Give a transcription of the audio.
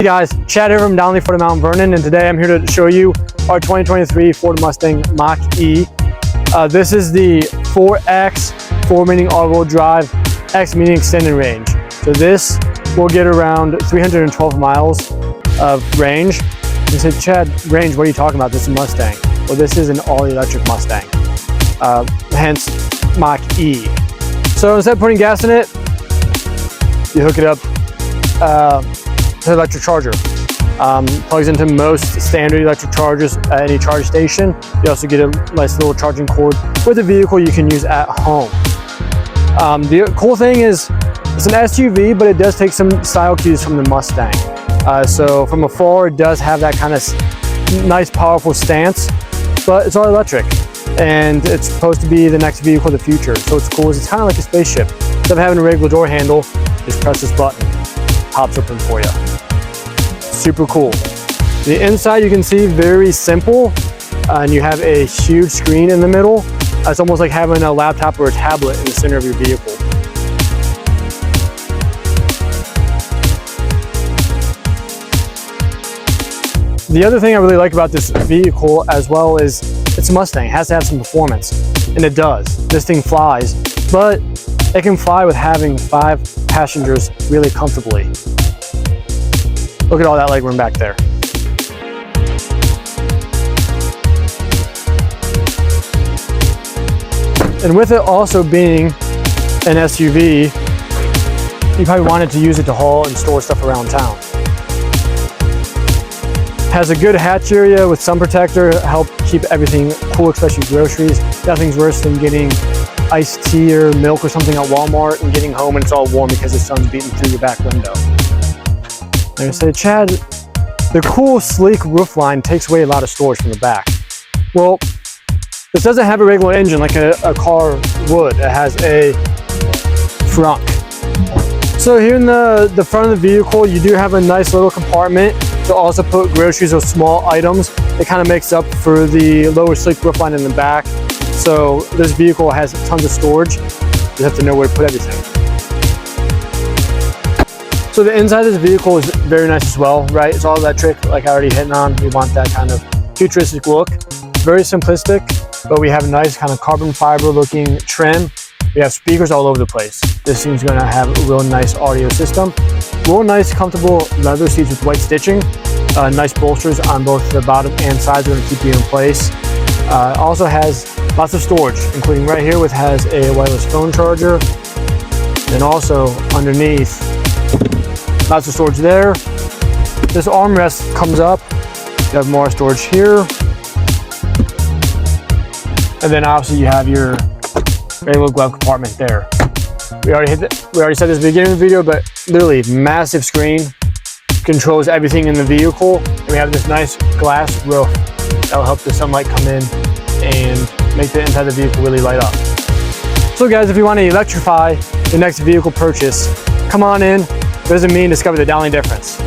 Hey guys, Chad here from Downley Ford Mount Vernon, and today I'm here to show you our 2023 Ford Mustang Mach-E. This is the 4X, 4 meaning all-wheel drive, X meaning extended range. So this will get around 312 miles of range. You say, Chad, range, what are you talking about? This is a Mustang. Well, this is an all-electric Mustang, hence Mach-E. So instead of putting gas in it, you hook it up to the electric charger. Plugs into most standard electric chargers at any charge station. You also get a nice little charging cord with a vehicle you can use at home. The cool thing is it's an SUV, but it does take some style cues from the Mustang. So from afar, it does have that kind of nice, powerful stance, but it's all electric. And it's supposed to be the next vehicle of the future. So it's cool. It's kind of like a spaceship. Instead of having a regular door handle, just press this button. Pops open for you. Super cool. The inside you can see very simple, and you have a huge screen in the middle. It's almost like having a laptop or a tablet in the center of your vehicle. The other thing I really like about this vehicle as well is it's a Mustang. It has to have some performance, and it does. This thing flies, but it can fly with having 5 passengers really comfortably. Look at all that legroom back there. And with it also being an SUV, you probably wanted to use it to haul and store stuff around town. Has a good hatch area with sun protector, help keep everything cool, especially groceries. Nothing's worse than getting iced tea or milk or something at Walmart and getting home and it's all warm because the sun's beating through your back window. Like I said, Chad, the cool, sleek roofline takes away a lot of storage from the back. Well, this doesn't have a regular engine like a car would. It has a frunk. So here in the front of the vehicle, you do have a nice little compartment to also put groceries or small items. It kind of makes up for the lower sleek roofline in the back. So this vehicle has tons of storage. You have to know where to put everything. So the inside of this vehicle is very nice as well, right? It's all electric, like I already hit on. We want that kind of futuristic look. Very simplistic, but we have a nice kind of carbon fiber looking trim. We have speakers all over the place. This thing's gonna have a real nice audio system. Real nice, comfortable leather seats with white stitching. Nice bolsters on both the bottom and sides are gonna keep you in place. Also has lots of storage, including right here, which has a wireless phone charger. And also underneath, lots of storage there. This armrest comes up. You have more storage here. And then obviously you have your regular glove compartment there. We already said this at the beginning of the video, but literally massive screen, controls everything in the vehicle. And we have this nice glass roof that'll help the sunlight come in and make the inside of the vehicle really light up. So guys, if you want to electrify your next vehicle purchase, come on in, visit me and discover the Downley difference.